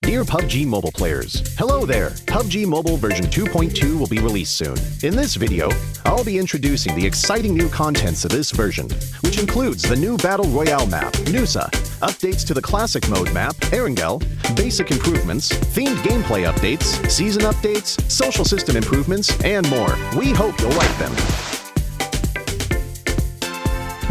Dear PUBG Mobile players, hello there! PUBG Mobile version 2.2 will be released soon. In this video, I'll be introducing the exciting new contents of this version, which includes the new Battle Royale map, Nusa, updates to the Classic Mode map, Erangel, basic improvements, themed gameplay updates, season updates, social system improvements, and more. We hope you'll like them.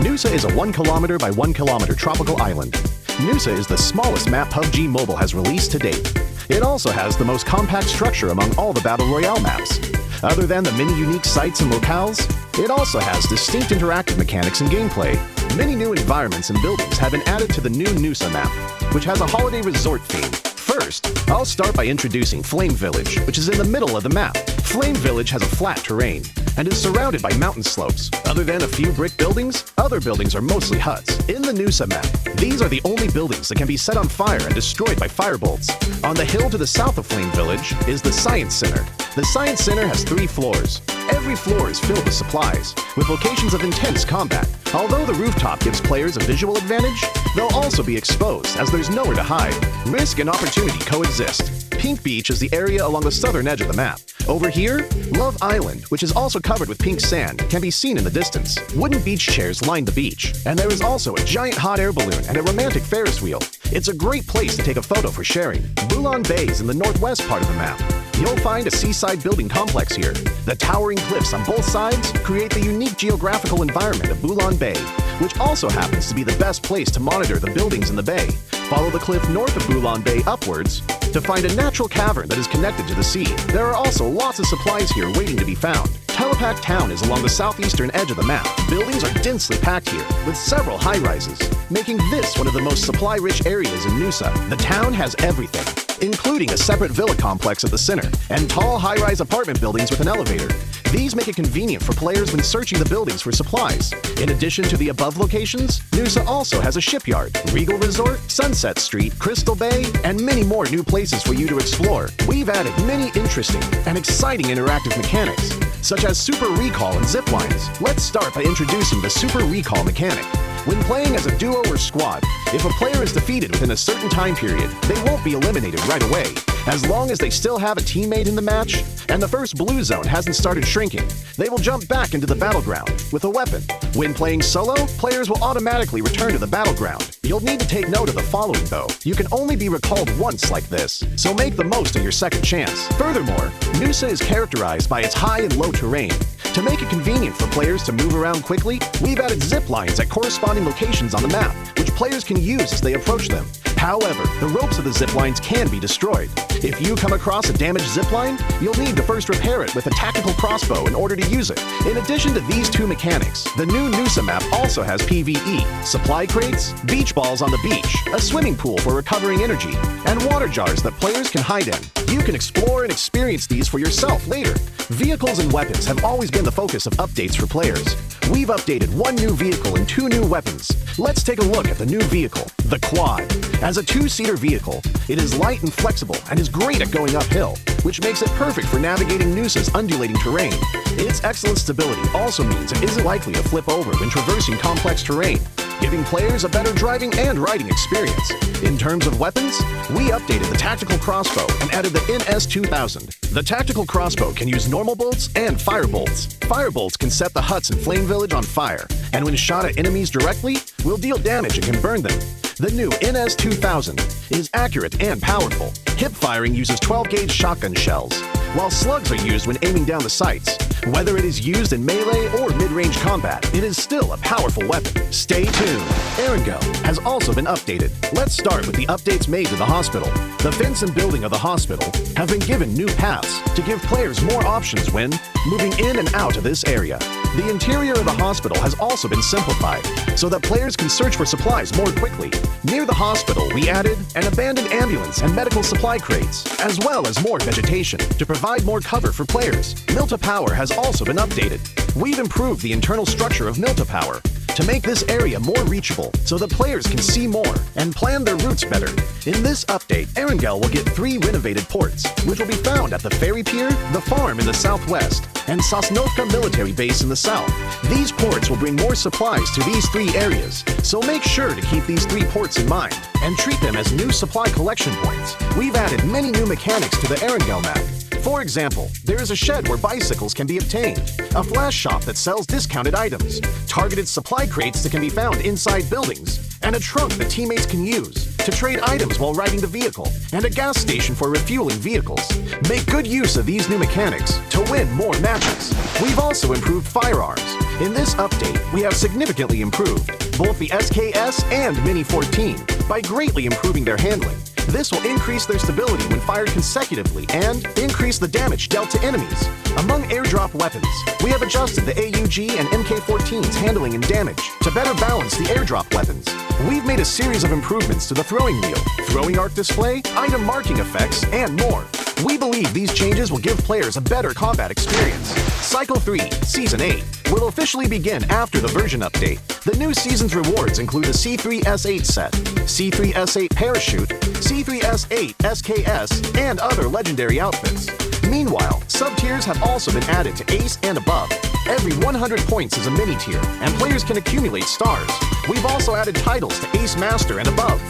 Nusa is a 1 kilometer by 1 kilometer tropical island. Nusa is the smallest map PUBG Mobile has released to date. It also has the most compact structure among all the Battle Royale maps. Other than the many unique sites and locales, it also has distinct interactive mechanics and gameplay. Many new environments and buildings have been added to the new Nusa map, which has a holiday resort theme. First, I'll start by introducing Flame Village, which is in the middle of the map. Flame Village has a flat terrain and is surrounded by mountain slopes. Other than a few brick buildings, other buildings are mostly huts. In the Nusa map, these are the only buildings that can be set on fire and destroyed by firebolts. On the hill to the south of Flame Village is the Science Center. The Science Center has 3 floors. Every floor is filled with supplies, with locations of intense combat. Although the rooftop gives players a visual advantage, they'll also be exposed as there's nowhere to hide. Risk and opportunity coexist. Pink Beach is the area along the southern edge of the map. Over here, Love Island, which is also covered with pink sand, can be seen in the distance. Wooden beach chairs line the beach, and there is also a giant hot air balloon and a romantic Ferris wheel. It's a great place to take a photo for sharing. Bulan Bay is in the northwest part of the map. You'll find a seaside building complex here. The towering cliffs on both sides create the unique geographical environment of Bulan Bay, which also happens to be the best place to monitor the buildings in the bay. Follow the cliff north of Bulan Bay upwards to find a natural cavern that is connected to the sea. There are also lots of supplies here waiting to be found. Telepath Town is along the southeastern edge of the map. Buildings are densely packed here, with several high-rises, making this one of the most supply-rich areas in Nusa. The town has everything, including a separate villa complex at the center, and tall high-rise apartment buildings with an elevator. These make it convenient for players when searching the buildings for supplies. In addition to the above locations, Nusa also has a shipyard, Regal Resort, Sunset Street, Crystal Bay, and many more new places for you to explore. We've added many interesting and exciting interactive mechanics, such as Super Recall and Zip Lines. Let's start by introducing the Super Recall mechanic. When playing as a duo or squad, if a player is defeated within a certain time period, they won't be eliminated right away. As long as they still have a teammate in the match, and the first blue zone hasn't started shrinking, they will jump back into the battleground with a weapon. When playing solo, players will automatically return to the battleground. You'll need to take note of the following though. You can only be recalled once like this, so make the most of your second chance. Furthermore, Nusa is characterized by its high and low terrain. To make it convenient for players to move around quickly, we've added zip lines at corresponding locations on the map, which players can use as they approach them. However, the ropes of the zip lines can be destroyed. If you come across a damaged zip line, you'll need to first repair it with a tactical crossbow in order to use it. In addition to these 2 mechanics, the new Nusa map also has PvE, supply crates, beach balls on the beach, a swimming pool for recovering energy, and water jars that players can hide in. You can explore and experience these for yourself later. Vehicles and weapons have always been the focus of updates for players. We've updated 1 new vehicle and 2 new weapons. Let's take a look at the new vehicle, the Quad. As a 2-seater vehicle, it is light and flexible and is great at going uphill, which makes it perfect for navigating Nusa's undulating terrain. Its excellent stability also means it isn't likely to flip over when traversing complex terrain, giving players a better driving and riding experience. In terms of weapons, we updated the tactical crossbow and added the NS-2000. The tactical crossbow can use normal bolts and fire bolts. Fire bolts can set the huts in Flame Village on fire, and when shot at enemies directly, will deal damage and can burn them. The new NS-2000 is accurate and powerful. Hip firing uses 12-gauge shotgun shells, while slugs are used when aiming down the sights. Whether it is used in melee or mid-range combat, it is still a powerful weapon. Stay tuned. Erangel has also been updated. Let's start with the updates made to the hospital. The fence and building of the hospital have been given new paths to give players more options when moving in and out of this area. The interior of the hospital has also been simplified so that players can search for supplies more quickly. Near the hospital, we added an abandoned ambulance and medical supply crates, as well as more vegetation to provide more cover for players. Milta Power has also been updated. We've improved the internal structure of Milta Power to make this area more reachable so that players can see more and plan their routes better. In this update, Erangel will get 3 renovated ports, which will be found at the ferry pier, the farm in the southwest, and Sosnovka military base in the south. These ports will bring more supplies to these 3 areas, so make sure to keep these 3 ports in mind and treat them as new supply collection points. We've added many new mechanics to the Erangel map. For example, there is a shed where bicycles can be obtained, a flash shop that sells discounted items, targeted supply crates that can be found inside buildings, and a trunk that teammates can use to trade items while riding the vehicle, and a gas station for refueling vehicles. Make good use of these new mechanics to win more matches. We've also improved Firearms. In this update, we have significantly improved both the SKS and Mini 14 by greatly improving their handling. This will increase their stability when fired consecutively and increase the damage dealt to enemies. Among airdrop weapons, we have adjusted the AUG and MK14's handling and damage to better balance the airdrop weapons. We've made a series of improvements to the throwing wheel, throwing arc display, item marking effects, and more. We believe these changes will give players a better combat experience. Cycle 3, Season 8, will officially begin after the version update. The new season's rewards include the C3S8 set, C3S8 parachute, C3S8 SKS, and other legendary outfits. Meanwhile, sub-tiers have also been added to Ace and above. Every 100 points is a mini-tier, and players can accumulate stars. We've also added titles to Ace Master and above.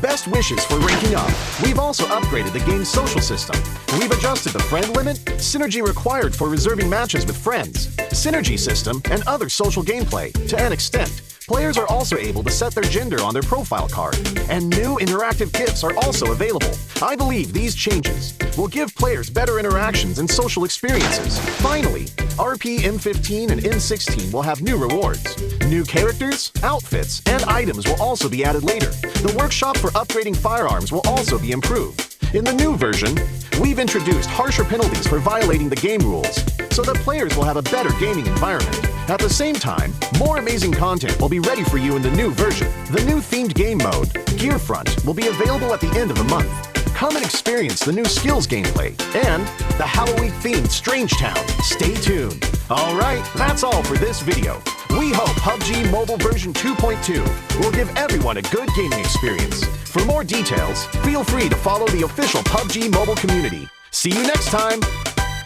Best wishes for ranking up. We've also upgraded the game's social system. We've adjusted the friend limit, synergy required for reserving matches with friends, synergy system, and other social gameplay to an extent. Players are also able to set their gender on their profile card, and new interactive gifts are also available. I believe these changes will give players better interactions and social experiences. Finally, RP M15 and M16 will have new rewards. New characters, outfits, and items will also be added later. The workshop for upgrading firearms will also be improved. In the new version, we've introduced harsher penalties for violating the game rules, so that players will have a better gaming environment. At the same time, more amazing content will be ready for you in the new version. The new themed game mode, Gearfront, will be available at the end of the month. Come and experience the new skills gameplay and the Halloween-themed Strange Town. Stay tuned. Alright, that's all for this video. We hope PUBG Mobile version 2.2 will give everyone a good gaming experience. For more details, feel free to follow the official PUBG Mobile community. See you next time!